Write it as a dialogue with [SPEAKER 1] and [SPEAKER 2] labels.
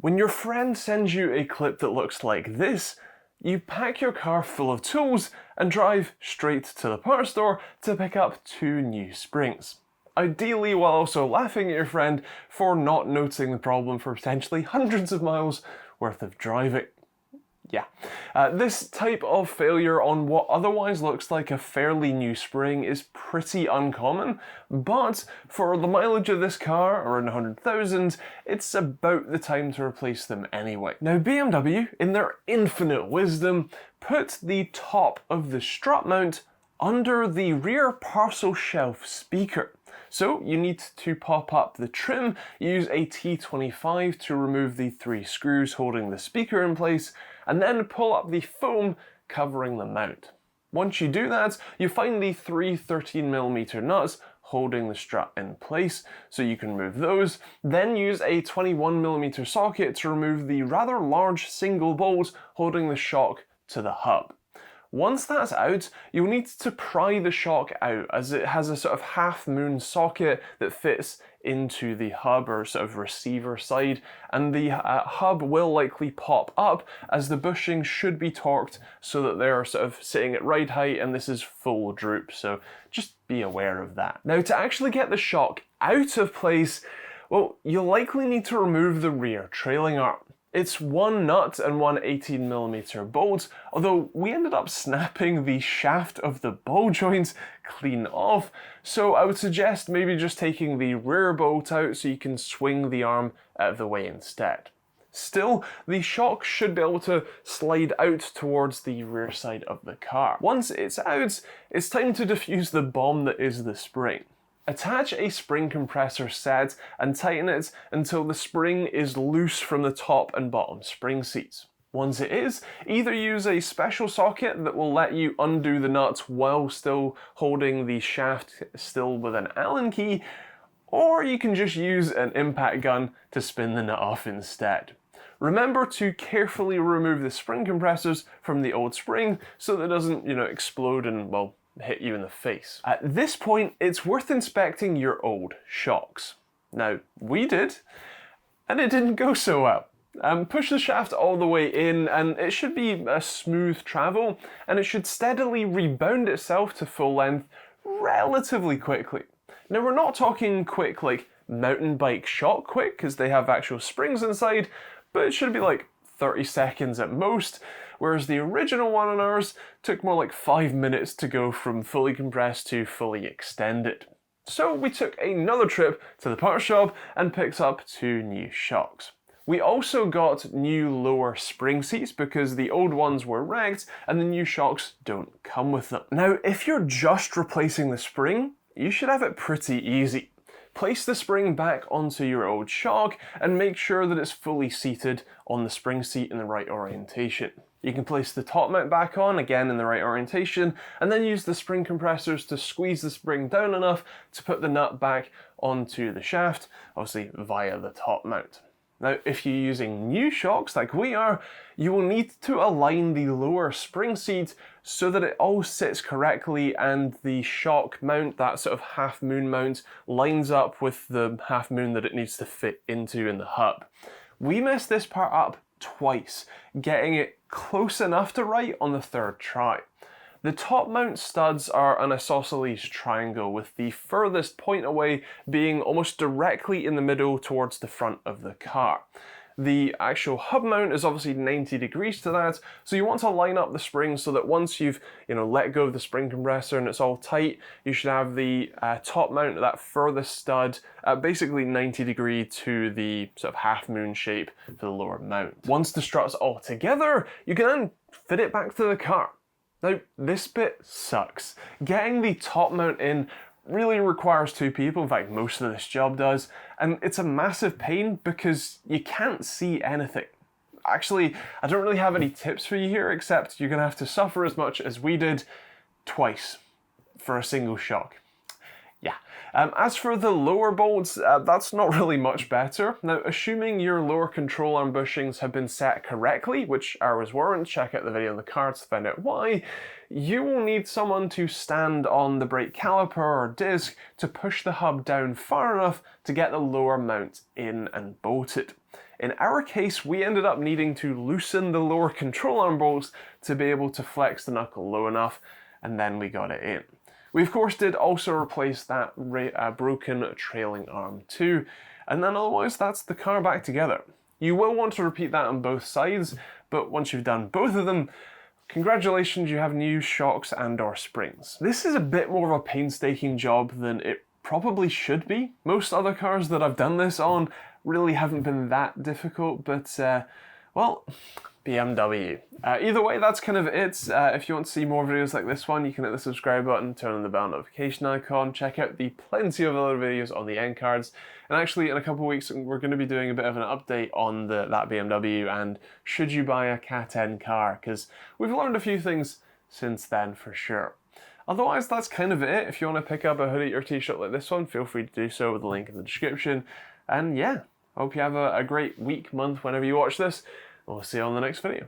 [SPEAKER 1] When your friend sends you a clip that looks like this, you pack your car full of tools and drive straight to the parts store to pick up 2 new springs. Ideally while also laughing at your friend for not noticing the problem for potentially hundreds of miles worth of driving. Yeah, this type of failure on what otherwise looks like a fairly new spring is pretty uncommon, but for the mileage of this car, around 100,000, it's about the time to replace them anyway. Now BMW, in their infinite wisdom, put the top of the strut mount under the rear parcel shelf speaker. So you need to pop up the trim, use a T25 to remove the 3 screws holding the speaker in place, and then pull up the foam covering the mount. Once you do that, you find the 3 13mm nuts holding the strut in place, so you can remove those, then use a 21mm socket to remove the rather large single bolt holding the shock to the hub. Once that's out, you'll need to pry the shock out, as it has a sort of half-moon socket that fits into the hub or sort of receiver side, and the hub will likely pop up as the bushings should be torqued so that they're sort of sitting at ride height and this is full droop, so just be aware of that. Now to actually get the shock out of place, well, you'll likely need to remove the rear trailing arm. It's 1 nut and 1 18mm bolt, although we ended up snapping the shaft of the ball joint clean off, so I would suggest maybe just taking the rear bolt out so you can swing the arm out of the way instead. Still, the shock should be able to slide out towards the rear side of the car. Once it's out, it's time to defuse the bomb that is the spring. Attach a spring compressor set and tighten it until the spring is loose from the top and bottom spring seats. Once it is, either use a special socket that will let you undo the nuts while still holding the shaft still with an Allen key, or you can just use an impact gun to spin the nut off instead. Remember to carefully remove the spring compressors from the old spring so that it doesn't, explode and, well, hit you in the face. At this point, it's worth inspecting your old shocks. Now, we did, and it didn't go so well. Push the shaft all the way in, and it should be a smooth travel, and it should steadily rebound itself to full length relatively quickly. Now, we're not talking quick like mountain bike shock quick, because they have actual springs inside, but it should be like 30 seconds at most, whereas the original one on ours took more like 5 minutes to go from fully compressed to fully extended. So we took another trip to the parts shop and picked up 2 new shocks. We also got new lower spring seats because the old ones were wrecked and the new shocks don't come with them. Now, if you're just replacing the spring, you should have it pretty easy. Place the spring back onto your old shock and make sure that it's fully seated on the spring seat in the right orientation. You can place the top mount back on, again in the right orientation, and then use the spring compressors to squeeze the spring down enough to put the nut back onto the shaft, obviously via the top mount. Now, if you're using new shocks like we are, you will need to align the lower spring seat so that it all sits correctly and the shock mount, that sort of half moon mount, lines up with the half moon that it needs to fit into in the hub. We messed this part up twice, getting it close enough to right on the 3rd try. The top mount studs are an isosceles triangle, with the furthest point away being almost directly in the middle towards the front of the car. The actual hub mount is obviously 90 degrees to that, so you want to line up the springs so that once you've let go of the spring compressor and it's all tight, you should have the top mount, that furthest stud, basically 90 degree to the sort of half moon shape for the lower mount. Once the strut's all together, you can then fit it back to the car. Now, this bit sucks. Getting the top mount in really requires 2 people, in fact most of this job does, and it's a massive pain because you can't see anything. Actually, I don't really have any tips for you here, except you're going to have to suffer as much as we did twice for a single shock. Yeah. As for the lower bolts, that's not really much better. Now, assuming your lower control arm bushings have been set correctly, which ours weren't, check out the video on the cards to find out why, you will need someone to stand on the brake caliper or disc to push the hub down far enough to get the lower mount in and bolted. In our case, we ended up needing to loosen the lower control arm bolts to be able to flex the knuckle low enough, and then we got it in. We of course did also replace that broken trailing arm too, and then otherwise that's the car back together. You will want to repeat that on both sides, but once you've done both of them, congratulations, you have new shocks and or springs. This is a bit more of a painstaking job than it probably should be. Most other cars that I've done this on really haven't been that difficult, but well, BMW. Either way, that's kind of it. If you want to see more videos like this one, you can hit the subscribe button, turn on the bell notification icon, check out the plenty of other videos on the end cards. And actually, in a couple of weeks, we're going to be doing a bit of an update on that BMW and should you buy a Cat N car, because we've learned a few things since then for sure. Otherwise, that's kind of it. If you want to pick up a hoodie or t-shirt like this one, feel free to do so with the link in the description. And yeah, hope you have a great week, month, whenever you watch this. We'll see you on the next video.